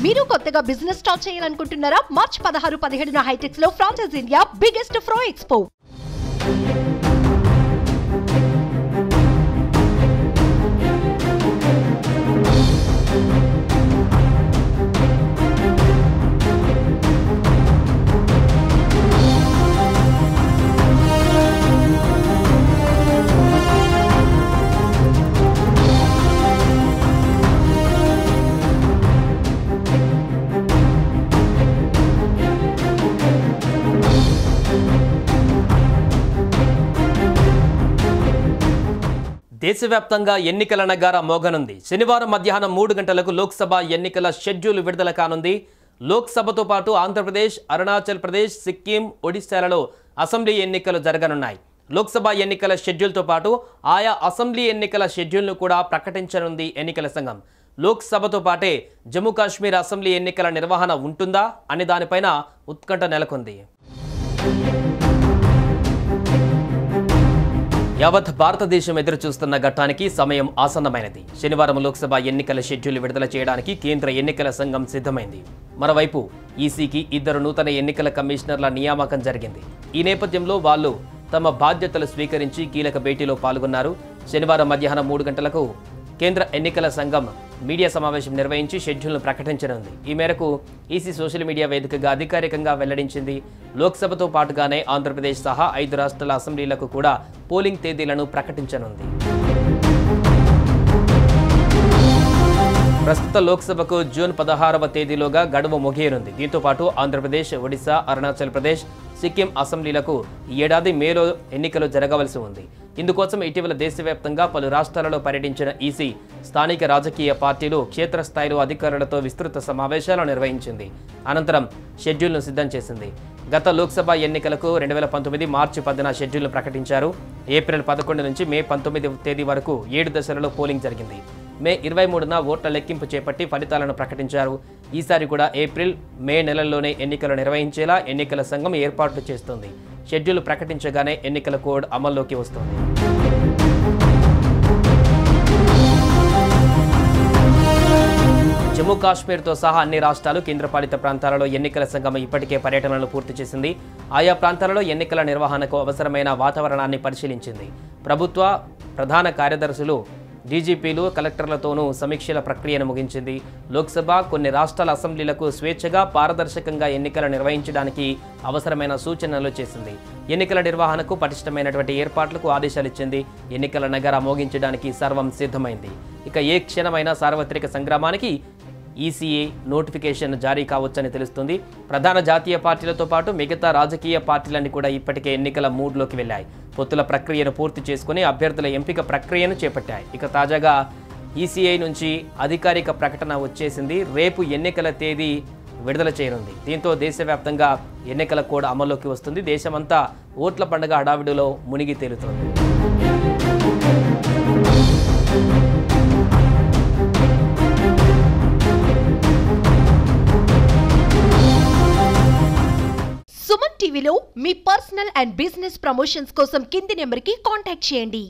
మీరు కొత్తగా business start చేయాలనుకుంటున్నారా? మార్చ్ 16-17 హైటెక్స్ లో ఫ్రాన్సెస్ ఇండియా బిగ్గెస్ట్ ఫ్రో ఎక్స్పో. దేశవ్యాప్తంగా ఎన్నికల నగారా మోగనుంది. శనివారం మధ్యాహ్నం 3 గంటలకు లోక్సభ ఎన్నికల షెడ్యూల్ విడుదల కానుంది. లోక్సభతో పాటు ఆంధ్రప్రదేశ్, అరుణాచల్ ప్రదేశ్, సిక్కిం, ఒడిశాలలో అసెంబ్లీ ఎన్నికలు జరగనున్నాయి. లోక్సభ ఎన్నికల షెడ్యూల్తో పాటు ఆయా అసెంబ్లీ ఎన్నికల షెడ్యూల్ను కూడా ప్రకటించనుంది ఎన్నికల సంఘం. లోక్సభతో పాటే జమ్మూ కాశ్మీర్ అసెంబ్లీ ఎన్నికల నిర్వహణ ఉంటుందా అనే దానిపైన ఉత్కంఠ నెలకొంది. యావత్ భారతదేశం ఎదురు చూస్తున్న ఘట్టానికి సమయం ఆసన్నమైనది. శనివారం లోక్సభ ఎన్నికల షెడ్యూల్ విడుదల చేయడానికి కేంద్ర ఎన్నికల సంఘం సిద్ధమైంది. మరోవైపు ఈసీకి 2 నూతన ఎన్నికల కమిషనర్ల నియామకం జరిగింది. ఈ నేపథ్యంలో వాళ్ళు తమ బాధ్యతలు స్వీకరించి కీలక భేటీలో పాల్గొన్నారు. శనివారం మధ్యాహ్నం 3 గంటలకు కేంద్ర ఎన్నికల సంఘం మీడియా సమావేశం నిర్వహించి షెడ్యూల్ను ప్రకటించనుంది. ఈ మేరకు ఈసీ సోషల్ మీడియా వేదికగా అధికారికంగా వెల్లడించింది. లోక్సభతో పాటుగానే ఆంధ్రప్రదేశ్ సహా 5 రాష్ట్రాల అసెంబ్లీలకు కూడా పోలింగ్ తేదీలను ప్రకటించనుంది. ప్రస్తుత లోక్సభకు జూన్ 16వ తేదీలోగా గడువు ముగియనుంది. దీంతో పాటు ఆంధ్రప్రదేశ్, ఒడిశా, అరుణాచల్ ప్రదేశ్, సిక్కిం అసెంబ్లీలకు ఈ ఏడాది మేలో ఎన్నికలు జరగవలసి ఉంది. ఇందుకోసం ఇటీవల దేశవ్యాప్తంగా పలు రాష్ట్రాలలో పర్యటించిన ఈసీ స్థానిక రాజకీయ పార్టీలు క్షేత్రస్థాయిలో అధికారులతో విస్తృత సమావేశాలు నిర్వహించింది. అనంతరం షెడ్యూల్ను సిద్ధం చేసింది. గత లోక్సభ ఎన్నికలకు 2019 మార్చి 10న షెడ్యూల్ను ప్రకటించారు. ఏప్రిల్ 11 నుంచి మే 19 తేదీ వరకు 7 దశలలో పోలింగ్ జరిగింది. మే 23న ఓట్ల లెక్కింపు చేపట్టి ఫలితాలను ప్రకటించారు. ఈసారి కూడా ఏప్రిల్, మే నెలల్లోనే ఎన్నికలు నిర్వహించేలా ఎన్నికల సంఘం ఏర్పాట్లు చేస్తుంది. షెడ్యూల్ ప్రకటించగానే ఎన్నికల కోడ్ అమల్లోకి వస్తుంది. జమ్మూ కాశ్మీర్తో సహా అన్ని రాష్ట్రాలు, కేంద్రపాలిత ప్రాంతాలలో ఎన్నికల సంఘం ఇప్పటికే పర్యటనలు పూర్తి చేసింది. ఆయా ప్రాంతాలలో ఎన్నికల నిర్వహణకు అవసరమైన వాతావరణాన్ని పరిశీలించింది. ప్రభుత్వ ప్రధాన కార్యదర్శులు, డీజీపీలు, కలెక్టర్లతోనూ సమీక్షల ప్రక్రియను ముగించింది. లోక్సభ, కొన్ని రాష్ట్రాల అసెంబ్లీలకు స్వేచ్ఛగా, పారదర్శకంగా ఎన్నికలు నిర్వహించడానికి అవసరమైన సూచనలు చేసింది. ఎన్నికల నిర్వహణకు పటిష్టమైనటువంటి ఏర్పాట్లకు ఆదేశాలిచ్చింది. ఎన్నికల నగారా మోగించడానికి సర్వం సిద్ధమైంది. ఇక ఏ క్షణమైనా సార్వత్రిక సంగ్రామానికి ఈసీఏ నోటిఫికేషన్ జారీ కావచ్చని తెలుస్తుంది. ప్రధాన జాతీయ పార్టీలతో పాటు మిగతా రాజకీయ పార్టీలన్నీ కూడా ఇప్పటికే ఎన్నికల మూడ్లోకి వెళ్ళాయి. పొత్తుల ప్రక్రియను పూర్తి చేసుకుని అభ్యర్థుల ఎంపిక ప్రక్రియను చేపట్టాయి. ఇక తాజాగా ఈసీఐ నుంచి అధికారిక ప్రకటన వచ్చేసింది. రేపు ఎన్నికల తేదీ విడుదల చేయనుంది. దీంతో దేశవ్యాప్తంగా ఎన్నికల కోడ్ అమల్లోకి వస్తుంది. దేశమంతా ఓట్ల పండుగ హడావిడిలో మునిగి తేలుతోంది. సుమన్ టీవీలో మీ పర్సనల్ అండ్ బిజినెస్ ప్రమోషన్స్ కోసం కింది నెంబర్కి కాంటాక్ట్ చేయండి.